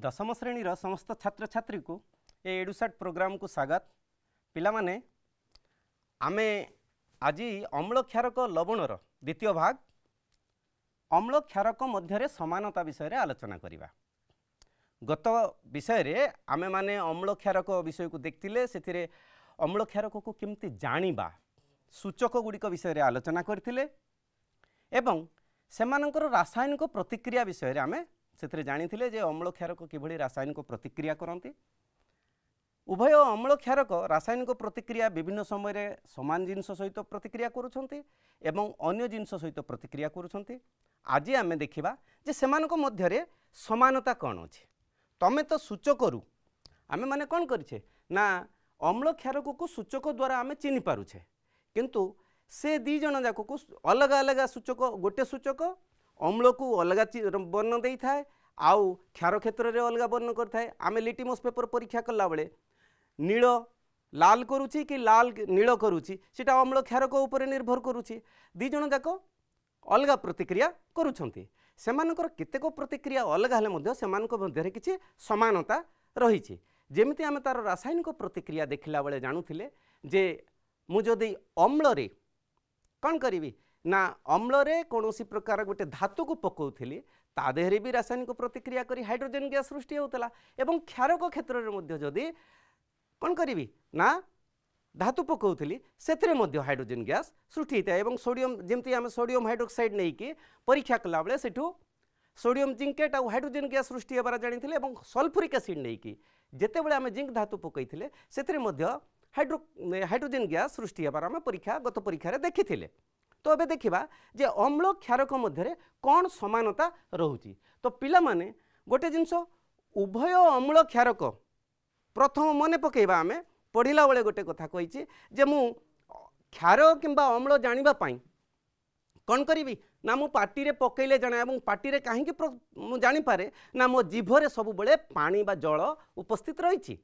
दशम श्रेणीर समस्त छात्र छात्री को ए एडुसाट प्रोग्राम को स्वागत। पिला माने आमे आज अम्ल क्षारक लवणर द्वितीय भाग अम्ल क्षारक मध्य समानता विषय रे आलोचना करिबा। गत विषय रे आमे माने अम्ल क्षारक विषय को देखथिले, सेथिरे अम्ल क्षारक को केमती जानिबा सूचक गुड़िक विषय रे आलोचना करथिले एवं सेमानकर रासायनिक प्रतिक्रिया विषय रे आमे सेथिरे जानिथिले जे अम्ल क्षारक किभଳି रासायनिक प्रतिक्रिया करंती। उभय अम्ल क्षारक रासायनिक प्रतिक्रिया विभिन्न समय रे समान जिनस सहित प्रतिक्रिया करूछंती एवं अन्य जिनस सहित प्रतिक्रिया करूछंती। आज आमे देखिबा जे सेमानक मध्य रे समानता कोन अछि। तमे तो सूचक रु आमे माने कोन करिछे ना अम्ल क्षारक को सूचक द्वारा आमे चिनि पारुछे, किंतु से दी जन जाक को अलग अलग सूचक, गोटे सूचक अम्ल को अलग वर्ण दे था आउ क्षार क्षेत्र में अलग वर्ण करता। आम लिटमस पेपर परीक्षा कला बेले नील लाल करुच्ची कि लाल नील करुच्ची सेटा अम्ल क्षारक उपर निर्भर करुच्ची। दी जन जाक अलग प्रतिक्रिया करुछंती। सेमानकर केतेक प्रतिक्रिया अलग हेले मध्य सेमानक मध्य किछि समानता रही। जेमिति आमे तार रासायनिक प्रतिक्रिया देखला बेले जानुथिले जे मु जदि अम्ल रे कौन करी ना अम्ल रे कौनसी प्रकार गोटे धातु को पकाउथिली ता देहरे भी रासायनिक प्रतिक्रिया करी हाइड्रोजन गैस सृष्टि होतला। एवं क्षारक क्षेत्र रे मध्य जदि कौन करी ना धातु पकाउथिली सेतरे मध्य हाइड्रोजन गैस सृष्टि होता है। एवं सोडियम जेमती आमे सोडियम हाइड्रोक्साइड नहीं कि परीक्षा कला बेले सेठू सोडियम जिंकेट और हाइड्रोजन गैस सृष्टि होबार जानिथिले। एवं सल्फ्यूरिक एसिड नहीं कि जेते बेले आमे जिंक धातु पकाइथिले सेतरे मध्य हाइड्रोजन गैस सृष्टि होबार आमे गत परीक्षा रे देखिथिले। तो अबे देखिबा जे अम्ल क्षारक मध्य कौन समानता रहुची। तो पिला माने गोटे जिनस उभय अम्ल क्षारक प्रथम मने पकेबा आमे पढ़िला बेले गोटे कथा कहिछि जे मु क्षार किंबा अम्ल जानिबा पाई कौन करी ना मु पाटी रे पकेले जाना एवं पाटी रे काहे मु जानि पारे ना मो जीभरे सब बेले पानी बा जल उपस्थित रहिछि।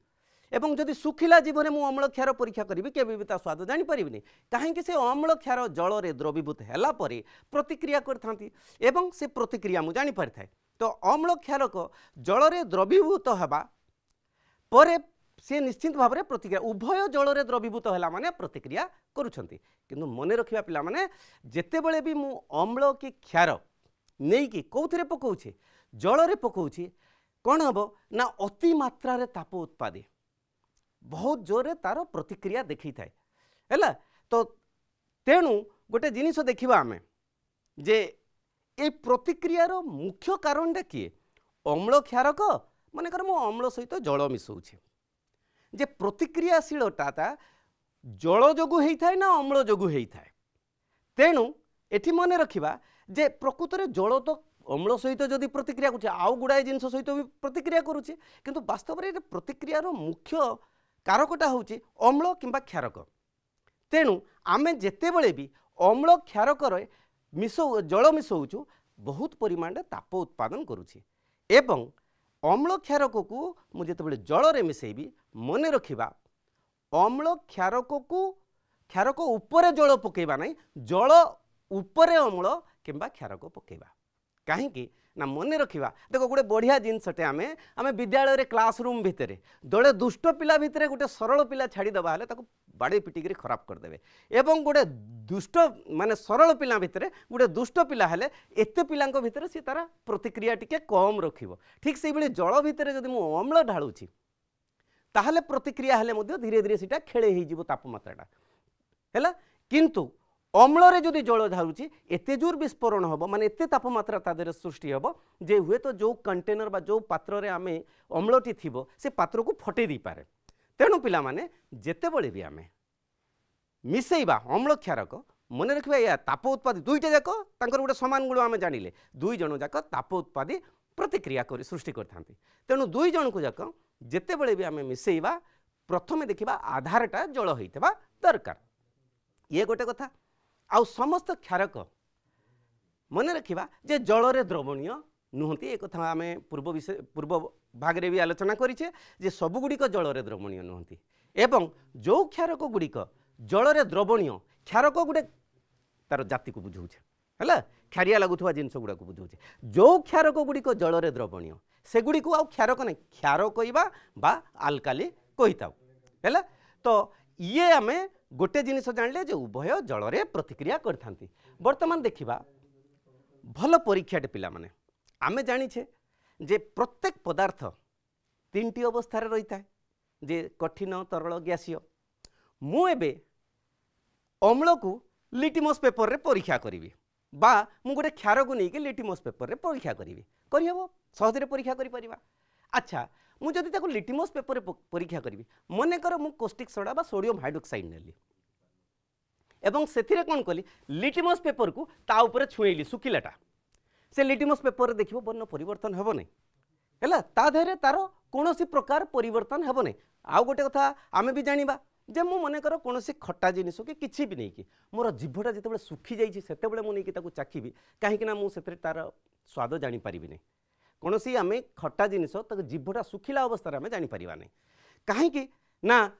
एवं जदि सुखिला जीवन में अम्ल क्षार परीक्षा करी केबे भी स्वाद जानी पारिबिनी कहीं से अम्ल क्षार जल रे द्रवीभूत हैला परे प्रतिक्रिया करथांती एवं से प्रतिक्रिया मु जानी पारि थाए। तो अम्ल क्षारक जल रे द्रवीभूत हबा परे से निश्चित भाव में प्रतिक्रिया उभय जल रे द्रवीभूत हैला माने प्रतिक्रिया करूछंती। किंतु मने रखिबा पिला माने जेतेबेले भी मु अम्ल की क्षार नहीं कि कौथिरे पकाउछि जल रे पकाउछि कोन हबो ना अति मात्रा रे ताप उत्पादी बहुत जोरे तार प्रतिक्रिया देखी थाए हैला। तो तेणु गोटे जिनिस देखिबा आमे जे ए प्रतिक्रियार मुख्य कारण किए अम्ल क्षारक मानेकर मो अम्ल सहित जल मिसौछे जे प्रतिक्रियाशीलता जल जोगु हेई थाए ना अम्ल जोगु हेई थाए। तेणु एठी मने रखिबा जे प्रकृत रे जल तो अम्ल सहित जदि प्रतिक्रिया करुचे आउ गुड़ाए जिनस सहित भी प्रतिक्रिया करुचे, किंतु वास्तव में प्रतिक्रियार मुख्य कारकटा हूँ अम्ल किंबा क्षारक। तेणु आमे जेतेबेले भी अम्ल क्षारक जल मिसौचु बहुत परिमाण रे ताप उत्पादन करुछि। एवं अम्ल क्षारक को मु जेतेबेले जल रे मिसेबी मने रखिबा अम्ल क्षारक उपरे जल पकेबा नहीं जल उपरे अम्ल किंबा क्षारक पकेबा। कहीं ना मने रखिबा देखो गोटे बढ़िया जिनसटे आमे विद्यालय रे क्लासरूम भितर दले दुष्ट पिला भितर गोटे सरल पिला छाड़ी दबा हेले ताको बाड़े पिटिक खराब कर देबे एवं गोटे दुष्ट माने सरल पिला भितर गोटे दुष्ट पिला हेले एते पिलांको भितर से तारा प्रतिक्रिया टिके कम रखिबो। ठीक से बेले जल भितर जदि मु अम्ल ढाळुछि ताहले प्रतिक्रिया हेले मध्य धीरे धीरे सेटा खेळे हेई जिवो तापमात्राटा हैला। किंतु अम्ल रे जदि जल ढालुची एते जोर विस्फोरण हम माने एते तापमात्रा तादेर सृष्टि हम जे हुए तो जो कंटेनर बा जो पात्र रे आमे अम्लटी थिबो से पात्र को फटे दी पारे। तेणु पिला माने जेतेबेले भी आमे मिसेइबा अम्ल क्षारक मने रखिबा या ताप उत्पादी दुईटा जाक तांकर गोटे समान गुण आमे जानिले दुई जण जाक ताप उत्पादी प्रतिक्रिया करी सृष्टि करथांती। तेणु दुई जण को जाक जेतेबेले भी आमे मिसेइबा प्रथमे देखिबा आधारटा जल होइतबा दरकार। ये गोटे कथा। आउ समस्त क्षारक मने रखिबा जे जल रे द्रवणीय नुहंती एक कथा आमे पूर्व भाग रे भी आलोचना करिछे जे सब गुड़िक जल रे द्रवणीय नुहंती एवं जो क्षारक गुड़िक जल रे द्रवणीय क्षारक गुटे तार जाति को बुझौछे हैला क्षारिया लगुवा जिनस गुड़ा को बुझे जो क्षारक गुड़िक जल द्रवणीय सेगुड़ी आउ क्षारक नहीं क्षार कहवा बा आलकाली कही था तो ये आम गोटे जिनिस जानले जे उभय जल रे प्रतिक्रिया करथांती। वर्तमान देखिबा भल परीक्षाटे पिला माने आमे जानिछे जे प्रत्येक पदार्थ तीनटी अवस्था रे रही थाए जे कठिन तरल गैसीय मु एबे अम्ल को लिटमस पेपर रे परीक्षा करी बा मु गोटे क्षार को लेकिन लिटमस पेपर रे परीक्षा करी करहब सहजरे परीक्षा करि परिबा। अच्छा मु जदि ताको लिटमस पेपर रे परीक्षा करी मने कर मु कोस्टिक सोडा बा सोडियम हाइड्रोक्साइड नेली एवं सेथिरे कोन कली लिटमस पेपर को ता ऊपर छुएली सुखिलाटा से लिटमस पेपर रे देखिबो वर्ण परिवर्तन हेबो नै हैला ता धरे तार कोनोसी प्रकार परिवर्तन हेबो नै। आउ गोटे कथा आमे भी जानिबा जे मु मने कर कोनोसी खट्टा जिनिस के किछि भी नै कि मोर जिभटा जेतेबेले सुखी जाइछि सेतेबेले मु नै कि ताको चाखिबी काहे कि ना मु सेतरे तार स्वाद जानि परिबि नै कोनोसी आमे खट्टा जिनिस ताको जिभटा सुखिला अवस्था रे आमे जानि परिबा नै काहे कि ना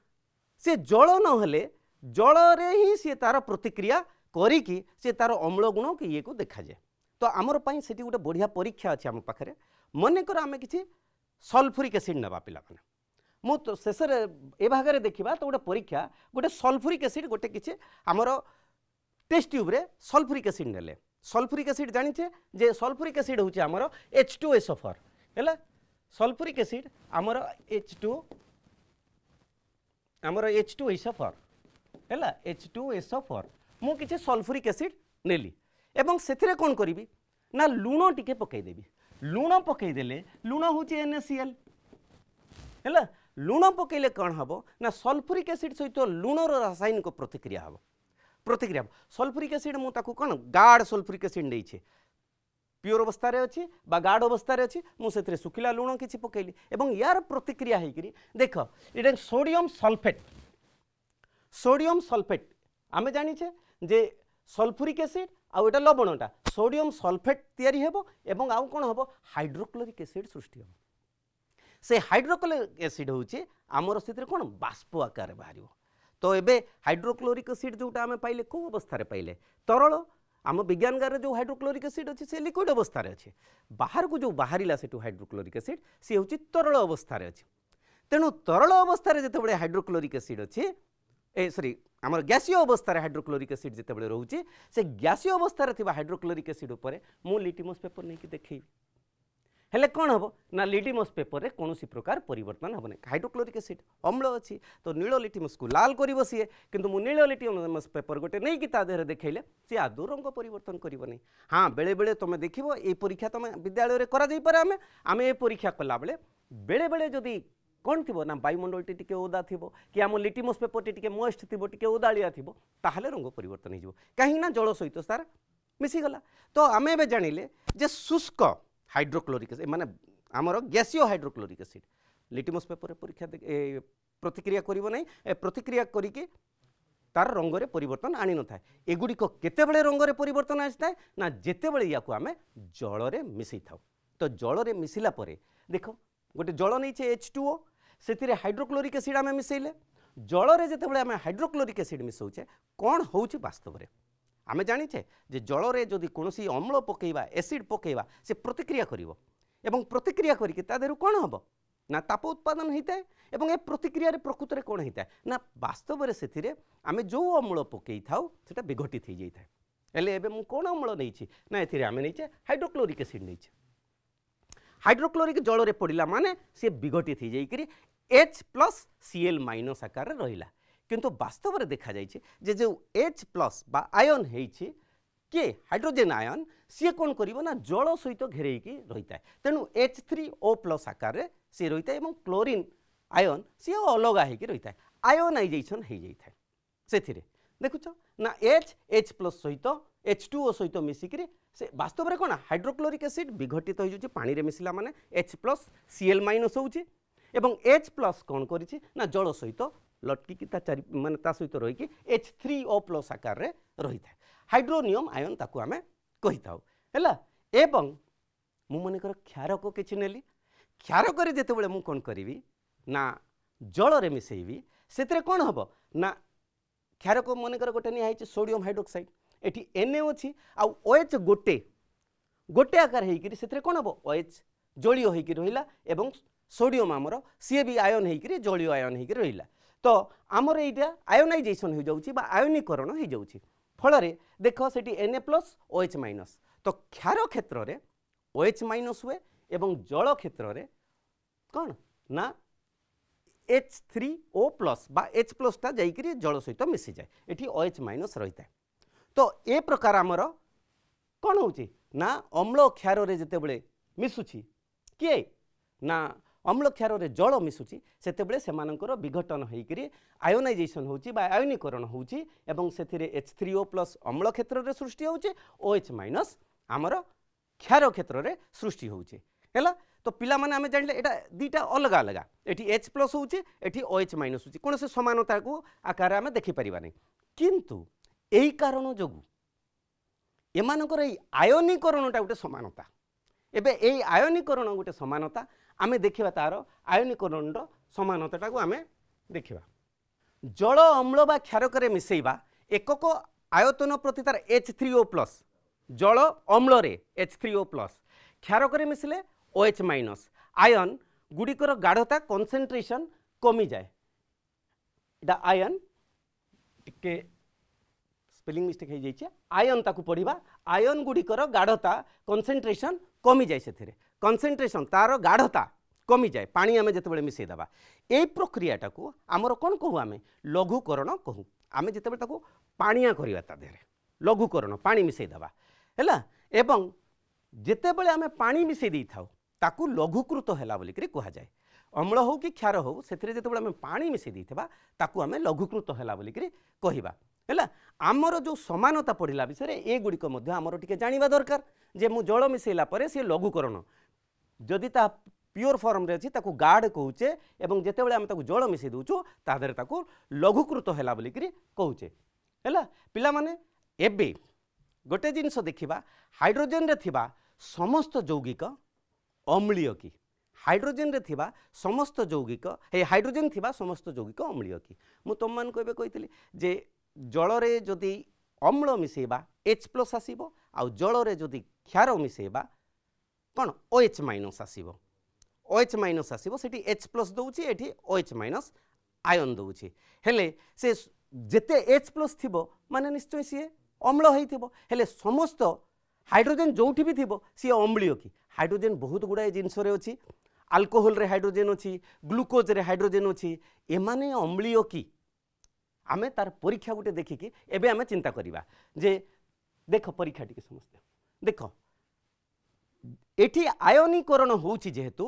से जल न हेले जल रे ही सी तार प्रतिक्रिया करिकी से तार अम्ल गुण कि ये को देखा जाए। तो आमर पई सेठी गोटे बढ़िया परीक्षा अच्छे आम पाखे मन कर आम कि सल्फ्यूरिक एसिड नवा पिला माने मु तो शेष ए भाग में देखा तो गोटे परीक्षा गोटे सल्फ्यूरिक एसिड गोटे किसी आमर टेस्ट ट्यूब रे सल्फ्यूरिक एसिड नेले सल्फ्यूरिक एसिड जानिछे जे सल्फ्यूरिक एसिड होची आमर H2SO4 हैला सल्फ्यूरिक एसिड आमर H2SO4 हैला H2SO4 मु किछि सल्फ्यूरिक एसिड नेली एवं सेथिरे कोन करिवि ना लूण टिके पकई देबी लूण पकई देले लूण होची NaCl हैला लूण पकईले कौन हम ना सल्फ्यूरिक एसिड सहित लूणर रासायनिक प्रतिक्रिया सल्फ्यूरिक एसिड मुझे कौन गाढ़ सल्फ्यूरिक एसिड नहीं प्योर अवस्था अच्छी गाढ़ अवस्था अच्छी मुझे सुखिला लूण किसी पकईली एवं यार प्रतिक्रिया होकरी देख ये सोडियम सल्फेट आम जानीचे जे सल्फ्यूरिक एसिड आउ एटा लवणटा सोडियम सल्फेट तैयारी हेबो एवं आउ कोन हेबो हाइड्रोक्लोरिक एसिड सृष्टि हेबो से हाइड्रोक्लोरिक एसिड होची आमर स्थिति कौन बाष्प आकार बाहर तो एबे हाइड्रोक्लोरिक एसिड जोटा आम पाइले को अवस्था रे पाइले तरल आम विज्ञान गार जो हाइड्रोक्लोरिक एसिड अच्छी से लिक्विड अवस्था रे अच्छे बाहर को जो बाहरिला से हाइड्रोक्लोरिक एसिड सी हूँ तरल अवस्था रे अच्छे तेणु तरल अवस्था रे जितेबाला हाइड्रोक्लोरिक एसिड अच्छी सॉरी आम गैसीय अवस्था हाइड्रोक्लोरिक एसिड जितेबाला रोचे से गैसीय अवस्था रे हाइड्रोक्लोरिक एसिड उपर मु लिटमस पेपर नहीं देखी हेले कौन हम ना लिटमस पेपर रे कौन प्रकार परिवर्तन हम हाइड्रोक्लोरिक एसिड अम्ल अच्छी तो नील लिटमस को लाल कर सी किंतु मु नील लिटमस पेपर गोटे नहीं कि देहरे देखले सी आदौ रंग परिवर्तन करनी। हाँ बेले बेले तुम देख ये परीक्षा तुम विद्यालय में आम ये परीक्षा कला बेले बेले बेले जदि कौन थी ना वायुमंडल टी ओदा थी कि आम लिटमस पेपर टी मॉइस्ट थी टी ओदाड़िया थी ताहले रंग परिवर्तन हो कहीं जल सहित सार मिसीगला। तो आम ए जानिले जे शुष्क हाइड्रोक्लोरिक एसिड माने आमर गैसीय हाइड्रोक्लोरिक एसिड लिटमस पेपर परीक्षा प्रतिक्रिया करिवो नै प्रतिक्रिया करिके तार रंग रे परिवर्तन आनी न थाए एगुड़िक केतेबेले रंग रे परिवर्तन आसिथाए ना जेतेबेले याकू आमे जल रे मिसई थाउ। तो जल रे मिसिला परे देखो गोटे जल नहीं H2O से हाइड्रोक्लोरिक एसिड आमे मिसैले जल रे जेतेबेले आमे हाइड्रोक्लोरिक एसिड मिसौचे कौन होउची वास्तव रे आमे जानिछे जे जल रे जदि कोनोसी अम्ल पकेइबा एसिड पकेइबा से प्रतिक्रिया करिवो एवं प्रतिक्रिया करिके ता देरु कोन हबो ना ताप उत्पादन होइताए एवं ए प्रतिक्रिया रे प्रकृत रे कोन होइताए ना वास्तव रे सेथिरे आमे जो अम्ल पकेइ थाउ सेटा विघटित हो जाइताए। एले एबे मु कोन अम्ल नैछि ना एथिरे आमे नैछे हाइड्रोक्लोरिक एसिड नैछे हाइड्रोक्लोरिक जल रे पड़िला माने से विघटित हो जाइकरी H+Cl- आकार रे रहिला किंतु वास्तव में देखा जाइए जे जो H+ बा आयन होइछि के हाइड्रोजेन आयन सी कौन करिवो ना जल सहित घेरेकी रही है तेणु H3O+ आकार रे सी रही है और क्लोरीन आयन सी अलग होगी रही है आयोनाइजेशन हो जाए से देखुच ना H+ सहित H2O सहित मिसिकी से वास्तव में कौन हाइड्रोक्लोरिक एसिड विघटित हो जाए पानी रे मिसिला माने H+Cl- होउछि एवं H+ कौन करिछि ना जल सहित लटकी चारि माने ता सहित रही H3O+ आकार रे रही है हाइड्रोनियम आयन ताकू आमे कहि थाउ हैला एवं मु मन कर क्षारक किछि नेली क्षारक रे जेतेबेले मु कोन करिवि ना जल रे मिसेइबि सेतरे कोन हबो ना क्षारक मन कर गोटे निया सोडियम हाइड्रोक्साइड एटी Na अच्छी आउ OH गोटे गोटे आकार होकर से कौन हम OH जलीय होकर रहा एवं सोडियम आमर सी भी आयन होकर जलीय आयन होकर रहा तो आमर यहाँ आयोनाइजेसन हो जाऊँगी आयनीकरण हो जाऊँगी फल देख से Na+OH- तो क्षार क्षेत्र में OH- हुए एवं जल क्षेत्र में कौन ना H3O+ बा H+ टा जाइकरी जल सहित मिसी जाए ये OH- रही है तो ए प्रकार आमर कौन होची ना अम्ल क्षार रे जितेबले मिसुची किए ना अम्ल क्षार रे जल मिसुची सेतेबले सेमानकर विघटन होइकरी आयोनाइजेसन होची बा आयनीकरण होची एवं सेथिरे H3O+ अम्ल क्षेत्र रे सृष्टि होची OH- आमर क्षार क्षेत्र रे सृष्टि होची हैला तो पिला माने आमे जानले एटा दीटा अलग अलग एठी H+ होची एठी OH- होची कोन से समानता को आकार आमे देखि परिबा नै किंतु एही कारण जोगु एमानकर एई आयनीकरणटा गोटे समानता एबे एई आयनीकरण गोटे समानता आमे देखिबा तार आयनीकरण समानता को आमे देखिबा जल अम्ल बा क्षारक मिसेइबा एकक आयतन प्रति तार H3O+ जल अम्ल रे H3O+ क्षारक मिसिले OH- आयन गुड़िकर गाढ़ता कंसेंट्रेशन कमी जाए इटा आयन टिके स्पेलिंग मिस्टेक हो जाइए आयन ताकू पढ़ा आयन गुड़िकर गाढ़ता कंसेंट्रेशन कमी जाए से कंसेंट्रेशन तार गाढ़ता कमी जाए पानी आमे जितेबाला मिसेदेवा यही प्रक्रियाटा को आमर कौन कहू आमे लघुकरण कहू आमे जितेबाला ताकू पानिया करवा ता देहरे लघुकरण पानी मिसेदेवा हैला एवं जितेबाला आमे पानी मिसे दी थाउ ताकू लघुकृत हैला बोली करी कहा जाए अम्ल हो कि क्षार हो सेथिरे जितेबाला आमे पानी मिसे देइथिबा ताकू आमे लघुकृत हैला बोली करी कहिबा हैला आमर जो समानता पढ़ला विषय रे ए गुड़िक मध्य आमर टिके जानिबा दरकार जे मु जल मिसेला परे से लघुकरण जदि ता प्योर फॉर्म रे अछि ताकू गाढ़ कहूचे एवं जेतेबेले आमे ताकू जल मिसे दउछु ता देरे ताकू लघुकृत हैला बोली करी कहूचे हैला पिला माने एबे गोटे जिनस देखिबा हाइड्रोजन रे थिबा समस्त यौगिक अम्लीय की हाइड्रोजन रे थिबा समस्त यौगिक हे हाइड्रोजन थिबा समस्त यौगिक अम्लीय की मु तुम मान को कहितली जे जल रे जदि अम्ल मिसेबा H+ आसीबो आ जल रे जदि क्षार मिसेबा कोन OH- आसीबो OH- आसीबो सेठी H+ दउची एठी OH- आयन दउची हेले से जेते H+ थिबो माने निश्चय सी अम्ल होइथिबो हेले समस्त हाइड्रोजन जोठी भी थिबो सी अम्लीय की हाइड्रोजन बहुत गुड़ाए जिनस रे अछि अल्कोहल रे हाइड्रोजन अछि ग्लूकोज रे हाइड्रोजन अछि एमाने अम्लीय की आमे तार परीक्षा गुटे देखिकी एबे आमे चिंता करिबा जे देख परीक्षा टिके समस्त देख एठी आयनीकरण होउछि जेहेतु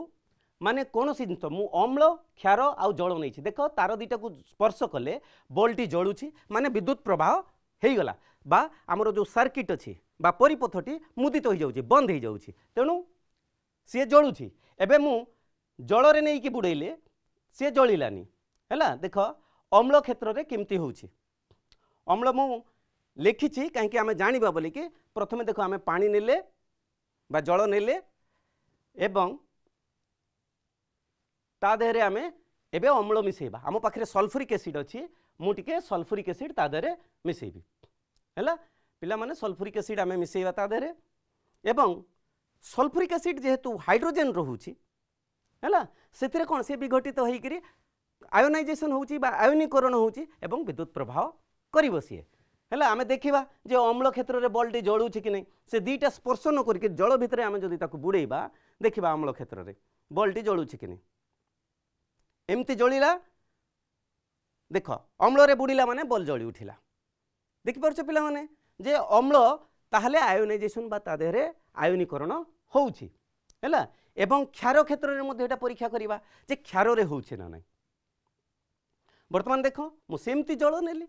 माने कौन सी जिन मु अम्ल क्षार आउ जल नहीं देख तार दीटा को स्पर्श कले बल्टी जलुची माने विद्युत प्रवाह हो गला बा आमर जो सर्किट अच्छी बा परिपथटी मुदित हो जाउची बंद हो जाउची तेणु सी जलुची एबे मु जल रे नहीं कि बुड़ेले सी जलिलानी हैला देख अम्ल क्षेत्र रे केमती होउची अम्ल मु लिखिछि कहीं आमे जानिबा बोली कि प्रथमे देखो आमे पानी नेले बा जल नेले एवं ता देहरे आमे एबे अम्ल मिसेबा आम पाखरे सल्फ्यूरिक एसिड अछि मु टिके सल्फ्यूरिक एसिड ता देहरे मिसेबी हैला पिला माने सल्फ्यूरिक एसिड आमे मिसेबा ता देहरे एवं सल्फ्यूरिक एसिड जेहेतु हाइड्रोजन रहुछि हैला सेथिरे कोन से विघटित होई करी आयोनाइजेशन होउछि बा आयनीकरण होउछि एवं विद्युत प्रवाह करिवो सिए हैला आमे देखिबा जे अम्ल क्षेत्र रे बल्टी जळुछि कि नै से दीटा स्पर्श न करके जल भितरे आमे जदि ताकू बुड़ेबा देखिबा अम्ल क्षेत्र रे बल्टी जळुछि कि नै एमती जलिला देख अम्ल रे बुड़ीला माने बल जली उठिला देखि परछ पिला माने जे अम्ल ताहले आयोनाइजेशन बा ता देहरे आयनीकरण होउछि हैला एवं क्षार क्षेत्र रे मध्ये एटा परीक्षा करिबा जे क्षार रे होउछि ना नै वर्तमान देख मु सेमती जल नेली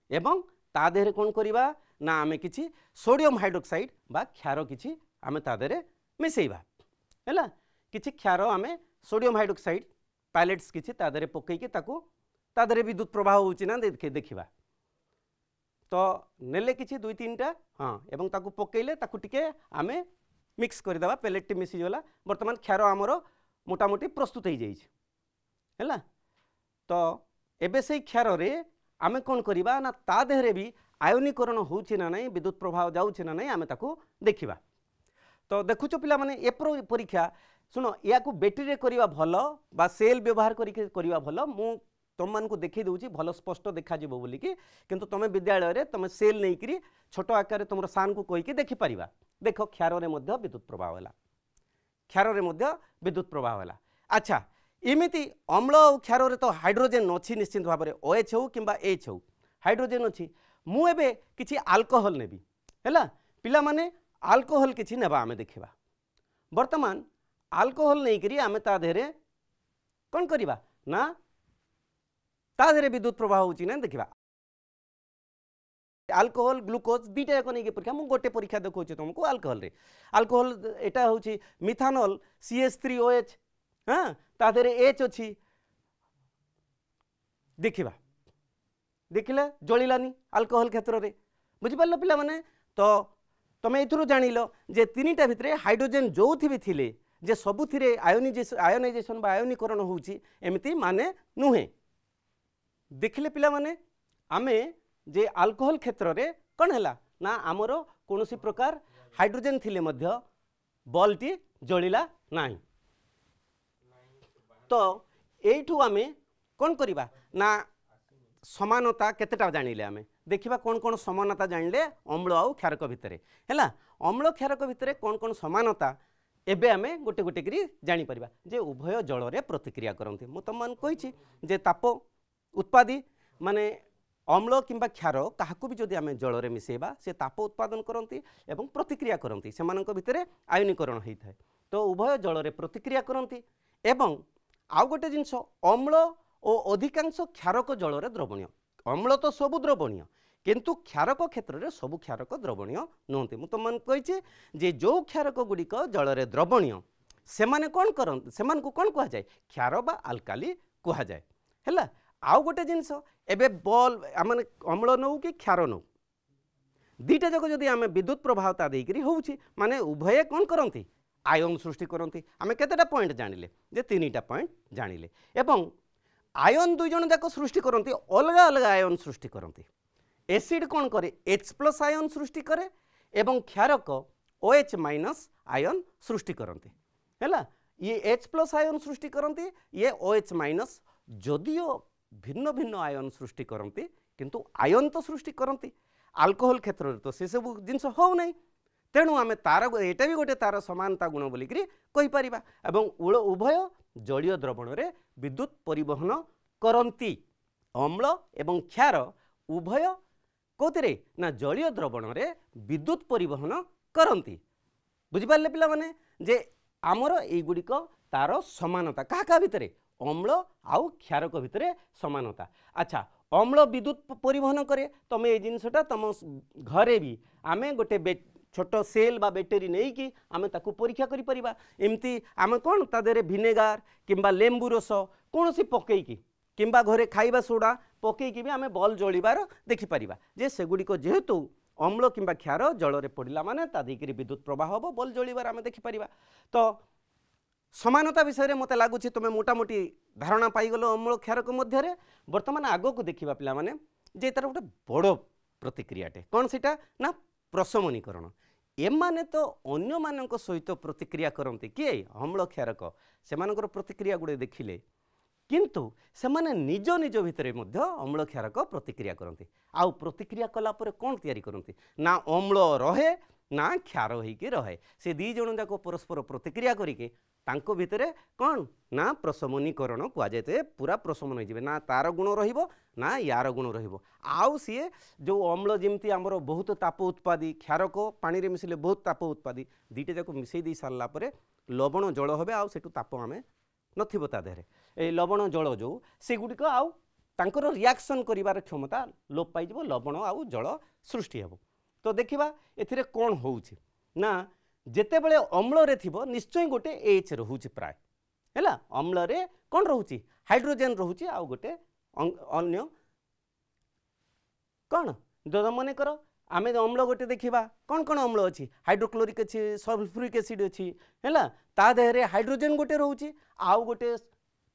एवं ता देहरे कोन करिबा ना आमे किछि सोडियम हाइड्रोक्साइड बा क्षार किछि आमे ता देहरे मिसेइबा हैला किछि क्षार आमे सोडियम हाइड्रोक्साइड पैलेट्स किछि ता देहरे पकईके ताकू ता देहरे विद्युत प्रवाह होउछि ना देखिबा तो नेले किछि दुई तीनटा हाँ एवं ताकू पकईले ताकू टिके आमे मिक्स करदेवा पैलेट टी मिसी गला वर्तमान क्षार आमर मोटामोटी प्रस्तुत हो जाइछि हैला तो एबे से क्षार रे आमे कोन करिबा ना ता देहरे भी आयनीकरण होउछि ना नहीं विद्युत प्रभाव जाउछि ना नहीं आमे ताकू देखिबा। तो देखुछ पिला माने ए परीक्षा सुनो या को बैटरी रे करिवा भलो बा सेल व्यवहार करिवा भलो मु तुम मान को देखी दूची भल स्पष्ट देखा जीवो बोली कि किंतु तुम विद्यालय रे तुम सेल नहीं करी छोट आकार तुम सान को कहीकि देखि परिबा। देख क्षार रे मध्य विद्युत प्रभाव है क्षार रे मध्य विद्युत प्रभाव है। अच्छा इमिति अम्ल और क्षार रे तो हाइड्रोजेन अच्छी निश्चित भाव में OH हो कि H हो हाइड्रोजेन अच्छी मु एबे किछि अल्कोहल नेबी हैला पिला माने अल्कोहल किछि नेबा आमे देखिबा। वर्तमान अल्कोहल नहीं करी आमे ता देहरे कौन करिबा ना ता देहरे विद्युत प्रभाव होची ना देखिबा। अल्कोहल ग्लूकोज दुईटा जाक नहीं परीक्षा मुझे गोटे परीक्षा देखा तुमको अल्कोहल रे अल्कोहल एटा होची मिथानल CH3OH हाँ ता देहरे H अच्छी देखिबा देखिले जलिलानी अल्कोहल क्षेत्र में बुझिपार पिला माने। तो तुम एथुरु जानिल जे तीनिटा भितरे हाइड्रोजेन जो भी थिले जे सबुथिरे आयोनाइजेशन बा आयनीकरण होउची एमिति माने नुहे। देखिले पिला माने आमे जे अल्कोहल क्षेत्र रे कौन हैला ना आमर कोनोसी प्रकार हाइड्रोजेन थिले मध्य बल्बटी जलिला नाही। तो एठू आमे कौन करिबा ना समानता केतेटा जानिले आमे देखिबा कौन कौन समानता जानिले अम्ल आउ क्षारक भितरे हैला अम्ल क्षारक भितरे कौन कौन समानता एबे आमे गोटे गोटे करी जानि परिबा जे उभय जल रे प्रतिक्रिया करंती। मु तुम मान कहिछि जे ताप उत्पादी माने अम्ल किंबा क्षार काहाकू भी जदि आमे जल रे मिसेबा से ताप उत्पादन करंती एवं प्रतिक्रिया करंती सेमानक भितरे आयनीकरण होइथाय। तो उभय जल रे प्रतिक्रिया करंती एवं आउ गोटे जिंस अम्ल और अधिकांश क्षारक जल रे द्रवणीय अम्ल तो सबु द्रवणीय किंतु क्षारक क्षेत्र में सबु क्षारक द्रवणीय नुहति। मु तुम कही जे जो क्षारक गुड़िक जल रे द्रवणीय से माने कौन करते से कौन कह जाए क्षार बा आल्काली कह जाए है। आउ गोटे जिनस एबे बल माने अम्ल नौ कि क्षार नौ दीटा जाक जदि आम विद्युत प्रभावता देकरी होउछि माने उभय कौन करती आयन सृष्टि करती। आम केतेटा पॉइंट जानिले जे तीनिटा पॉइंट जानिले एवं आयन दुई जन जाक सृष्टि करती अलग अलग आयन सृष्टि करती। एसिड कौन करे H+ आयन सृष्टि करे एवं क्षारक OH- आयन सृष्टि करती है। ये H+ आयन सृष्टि करती ये OH- जदियो भिन्न भिन्न आयन सृष्टि करती किंतु आयन तो सृष्टि करती अल्कोहल क्षेत्र में तो से सब जिनस हो नहीं तेणु आम तार एटा भी गोटे तार समानता गुण बोलिक कही परिबा एवं उभय जलीय द्रवण रे विद्युत परिवहन करती। अम्ल एवं क्षार उभय कोथिरे ना जलीय द्रवण रे विद्युत परिवहन करती। बुझिपारे पिला माने जे आमर एगुड़िक तार समानता क्या भितर अम्ल आउ क्षारक भितर समानता। अच्छा अम्ल विद्युत परिवहन करे तुम ये जिनसटा तुम घरे भी आमे गोटे छोट सेल बा बैटेरी नहीं कि आमे ताकू परीक्षा करि परिबा एमती आमे कौन ता देरे विनेगार किंबा लेंबू रस कौन सी पकईकी किंबा घरे खाइबा सोडा पकईकी भी आमे बल जलिबार देखि परिबा जे सेगुड़िक जेहेतु अम्ल किंबा क्षार जल रे पड़िला माने ता देकरी विद्युत प्रवाह हो बल जलिबार आमे देखि परिबा। तो समानता विषय रे मते लागुछि तुमे मोटामोटी धारणा पाइगलो अम्ल क्षारक मध्य वर्तमान आगो को देखिबा पिला माने जे तार गोटे बड़ प्रतिक्रियाटे कौन सीटा ना प्रशमनीकरण। एमाने तो अन्य मानक सहित प्रतिक्रिया करते किए अम्ल क्षारक से प्रतिक्रिया गुड़े देखिले किंतु सेमाने निज निज भितर अम्ल क्षारक प्रतिक्रिया करते आउ प्रतिक्रिया कलापर कौन तैयारी करते ना अम्ल रहे ना क्षार होइके रहे से दी जन जाक परस्पर प्रतिक्रिया करके तांको भितरे कौन ना प्रशमनीकरण कहुए पूरा प्रशमन हो ना तार गुण रहिबो ना यार गुण रहिबो। आउ सीए जो अम्ल जमती आमर बहुत ताप उत्पादी क्षारक पानी रे मिसिले बहुत ताप उत्पादी दीटे जाक मिसई दी सारला परे लवण जल होबे आउ सेटु ताप आमे नथिबो ता देहरे ए लवण जल जो सेगुड़िक आउ तांकर रिएक्शन करिवार क्षमता लोप पाइजिबो लवण आउ जल सृष्टि हेबो। तो देखिबा एथिरे कोन होउछि ना जेतेबेले अम्ल रे थिबो निश्चय गोटे H रहुछि प्राय हैला अम्ल रे कोन रहुछि हाइड्रोजेन रहुछि आउ गोटे अन्य कौन जो मन कर आम अम्ल गोटे देखा कौन कौन अम्ल अच्छी हाइड्रोक्लोरिक अच्छी सल्फ्यूरिक एसिड अच्छी है ता देहरे हाइड्रोजेन गोटे रोचे आउ गोटे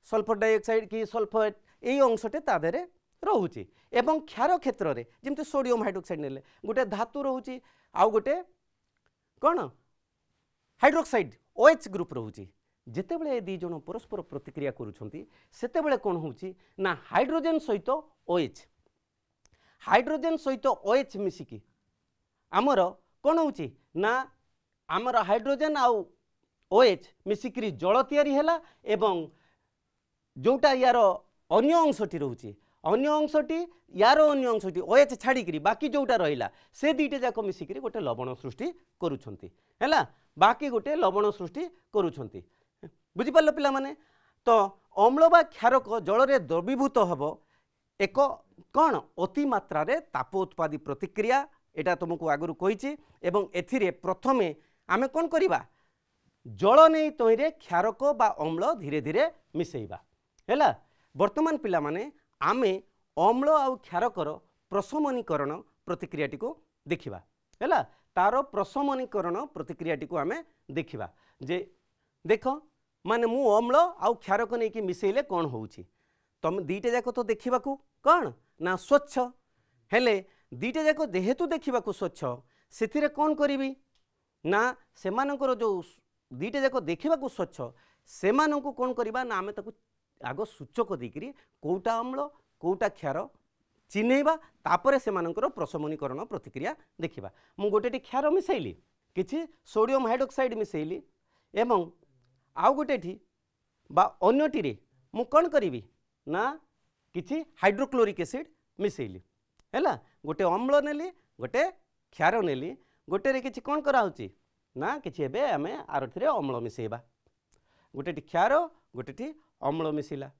सल्फर डाइऑक्साइड कि सल्फेट यही अंशटे ता देहरे रोचे एवं क्षार क्षेत्र में जमी सोडियम हाइड्रोक्साइड ने गोटे धातु रोचे आउ गोटे कौन हाइड्रोक्साइड OH ग्रुप रोचे जितेबले दी जन परस्पर प्रतिक्रिया करुँचे कौन होची ना हाइड्रोजन सहित OH हाइड्रोजन सहित OH मिसिकी आमर कौन होची ना आमर हाइड्रोजन आउ OH मिसिकी जल तैयारी हैला एवं जोटा यार अन्य अंशटी रोचे अन्य अंशटी यार अन्य अंशटी OH छाड़ी बाकी जोटा रहा से दीटे जाक मिसिक गोटे लवण सृष्टि करुछंती हैला बाकी गोटे लवण सृष्टि करुछंती बुझिपार पिला माने तो अम्ल बा क्षारक जल रे द्रवीभूत हब एक कौन अति मात्रा रे ताप उत्पादी प्रतिक्रिया एटा तुमको आगु कही एवं एथिरे प्रथमे आमे कौन करिबा जल नहीं तहींरे क्षारक बा अम्ल धीरे धीरे मिसेइबा हैला वर्तमान पिला माने आमे अम्ल आउ क्षारकर प्रशमनीकरण प्रतिक्रियाटी को देखिबा हैला तार प्रशमनीकरण प्रतिक्रियाटी को आमे देखिबा जे देख माने मु अम्ल आउ क्षारक नहीं कि मिसेइले कौन होउची तुम दीटे जाक तो देखा कौन ना स्वच्छ हेले दीटे जाक जेहेतु देखा स्वच्छ से कौन करी ना से जो दीटे जाक देखा स्वच्छ से कौन करवा ना आम आग सूचक देकरी कौटा अम्ल कौटा क्षार चिन्हैबा तापरे से प्रशमनीकरण प्रतिक्रिया देखा मु गोटे क्षार मिसैली किछि सोडियम हाइड्रोक्साइड मिसैली एवं आउ गोटे बा अन्यटी मु कौन करी ना किछि हाइड्रोक्लोरिक एसिड मिसैली हैला गोटे अम्ल नेली गोटे क्षार नेली गोटे रे किछि कौन करा होची ना किछि एबे आमे आरथिरे अम्ल मिसेइबा गोटे क्षार गोटे अम्ल मिसिला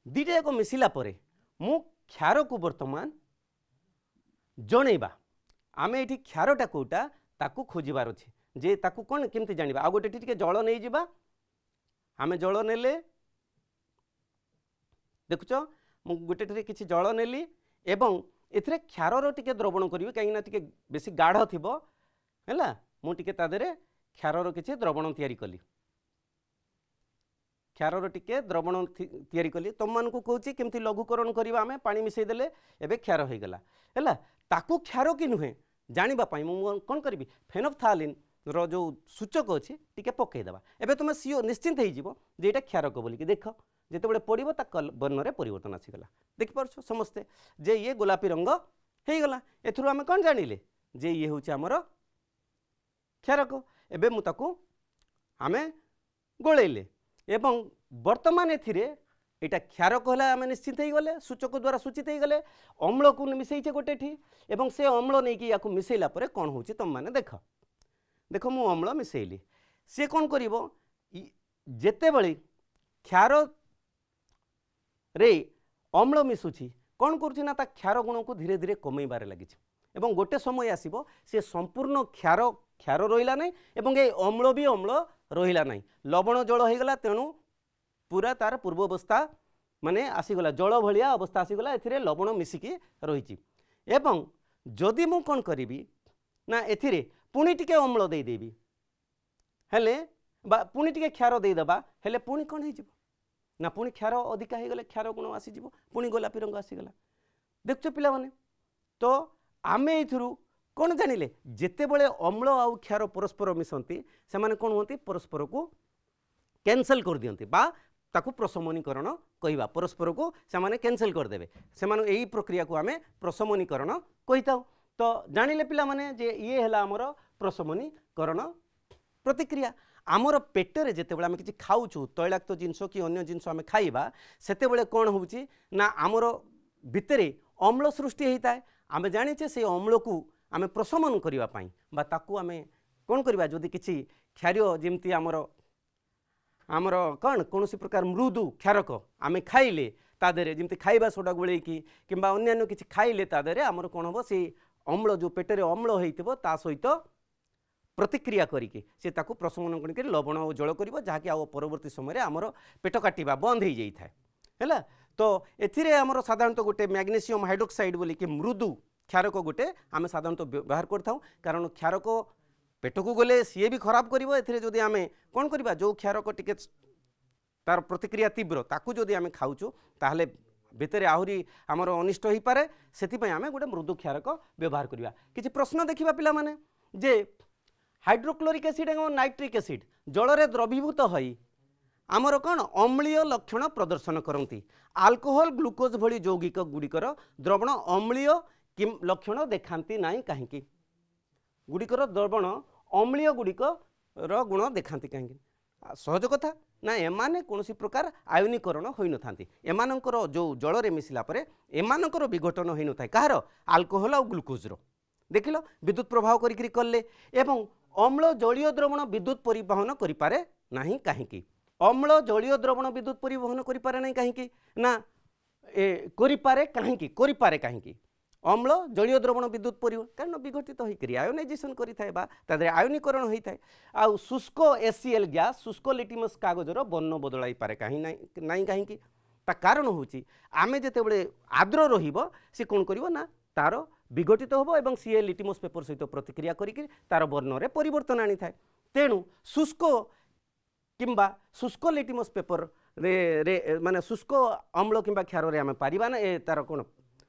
दीटा जाक मिसिला परे मु क्षार को वर्तमान जणैबा आमे एठी क्षारटा कोटा ताकू खोजिबार अछि जे ताकू कौन केमती जानिबा आ गोटे टिके जल नहीं जिबा आमे जल नेले देखुच मु गोटे किछि जल नेली एवं एथिरे क्षारर टिके द्रवण करिवि काई ना टिके बेसी गाढ़ थिबो हैला मु टिके ता देरे क्षारर किछि द्रवण तयारी कली क्षारर टिके द्रवण तयारी कली तुम मान को कहूची केमती लघुकरण करिवा आमे पानी मिसै देले एबे क्षार होई गेला हैला ताकू क्षार कि नुहे जानिबा पई मु कोन करबी फेनोफ्थालिन रो जो सूचक अच्छी टी पकईदेवा एवं तुम सीओ निश्चिंत हो जेटा क्षारक बोलिकी देख जिते पड़ो वर्ण में परिवर्तन आसीगला देखिपार समस्ते जे ये गोलापी रंग हो गला एथुरु आमे कौन जानिले जे ये हूँ आमर क्षारक एबे मुताकू आमे गोलैले एवं वर्तमान एथिरे एटा क्षारक है आम निश्चित हो गले सूचक द्वारा सूचित हो गले अम्ल को मिसैचे गोटे एवं से अम्ल नहीं कि मिसैला परे कौन होची तुम माने देख देख मु अम्ल मिसैली सी कौन करिवो जेते बळे क्षार रे अम्ल मिसुची कौन करुची ना ता क्षार गुण को धीरे धीरे कमैबारे लागिछि एवं गोटे समय आसीबो से संपूर्ण क्षार क्षार रहिला नै एवं ए अम्ल भी अम्ल रहिला नै लवण जल हो गला तेणु पूरा तार पूर्व अवस्था माने आसीगला जल भलिया अवस्था आसीगला एथिरे लवण मिसिकी रहिछि एवं जदि मु कौन करिवि ना एथिरे पुणी टिके अम्ल दे देबी हेले बा पुणी टिके क्षार दे दबा हेले पुणी कौन हो ना पुणी क्षार अधिका हो गले क्षार गुण आसीज पुणी गोलापी रंग आसीगला देखु पिला माने तो आमे एथुरु कौन जानिले जेते बळे अम्ल आउ क्षार परस्पर मिसंती से माने कौन होती परस्पर को कैंसल कर दियंती बा ताकू प्रशमनीकरण कहवा परस्पर को से माने कैंसल कर देबे से माने एही प्रक्रिया को आमे प्रशमनीकरण कहिताउ तो जानिले पिला माने जे ये हला हमर प्रशमनीकरण प्रतिक्रिया आमर पेटरे जितेबाला आम कि खाऊँ तैलाक्त जिनस कि अन्य जिनस आम खाइबा सेतेबेले कौन होउची ना आमर भितरे अम्ल सृष्टि होता है आम जाचे से अम्ल को आम प्रशमन करने बा ताकू आम कौन करवा जदि किसी क्षार जमती आमर आमर कौन कौन प्रकार मृदु क्षारक आम खाइले तादेरे जमती खाइबा सोडा गोलेकी किंबा अन्य किसी खाइले तादेरे आमर कौन हम से अम्ल जो पेटरे अम्ल होइतिबो ता सहित प्रतिक्रिया करिके से ताकू प्रशमन करके लवण और जल कर जहाँकि आ परवर्ती समय आमर पेट काटिबा बंद हो जाए है तो एथिरे आमर साधारणतः गोटे मैग्नेशियम हाइड्रोक्साइड बोलिकी मृदु क्षारक गोटे आम साधारणतः व्यवहार करथाउ कारण क्षारक पेट को गले सी भी खराब करिवो एथिरे जदि आमे कोन करबा जो क्षारक टिके तार प्रतिक्रिया तीव्र ताकू जदि आम खाऊँ ताहले भितर आहरी आमर अनिष्ट हो पारे से आम गोटे मृदु क्षारक व्यवहार करवा। किसी प्रश्न देखा पिला माने जे हाइड्रोक्लोरिक एसिड एवं नाइट्रिक एसिड जल रे द्रवीभूत होई आमर कौन अम्लीय लक्षण प्रदर्शन करती। आल्कोहोल ग्लुकोज भली यौगिक गुड़िकर द्रवण अम्लीय लक्षण देखाती नहीं कहीं गुड़िकर द्रवण अम्लीय गुड़िकर गुण देखाती कहीं सहज कथा ना एमाने कौन प्रकार आयनीकरण हो न एमानकर जो जल रे मिसला परे एमानकर विघटन हो न था कहार आल्कोहोल और ग्लुकोजर देखिल विद्युत प्रभाव करें एवं अम्ल जलीय द्रवण विद्युत परिवहन करें नहीं कहीं अम्ल जलीय द्रवण विद्युत परिवहन करें नहीं कहीं ना करें कहीं अम्ल जलीय द्रवण विद्युत परिवहन कारण विघटित होकर आयोनाइजेसन करें आयनीकरण होता है आउ शुष्क एसीएल गैस शुष्क लिटिमस कागजर वर्ण बदलाई पारे कहीं नहीं कहीं कारण हूँ आम जिते आर्द्र रे कौन कर तार विघटित होब एवं सी लिटिमस पेपर सहित प्रतिक्रिया करिक तार वर्ण में परिवर्तन आनी था। तेणु शुष्क किंबा शुष्क लिटिमस पेपर रे माने शुष्क अम्ल किंबा क्षार आम पारिबा ना तार कौन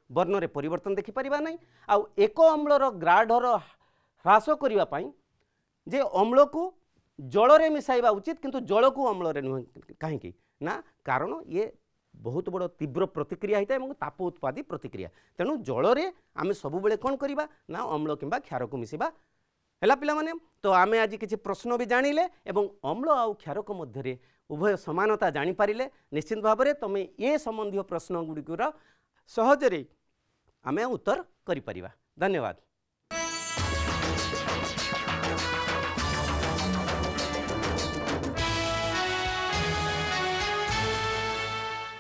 वर्ण में परिवर्तन देखिपर ना आउ एक अम्लर ग्राढ़र ह्रास करने जे अम्ल को जल रे मिसाइबा उचित किंतु जल को अम्ल रे नुह कहीं ना कारण ये बहुत बड़ तीव्र प्रतिक्रिया होता है ताप उत्पादी प्रतिक्रिया। तेणु जल रे आम सब बेले कौन करवा ना अम्ल किंबा क्षार को मिसवा है पिला माने। तो आम आज किसी प्रश्न भी जानिले एवं अम्ल आउ क्षारक मध्य उभय समानता जानीपारे निश्चित भाव में तुम ये संबंधी प्रश्न गुड़िकर सहजरे आम उत्तर करिपरिबा। धन्यवाद।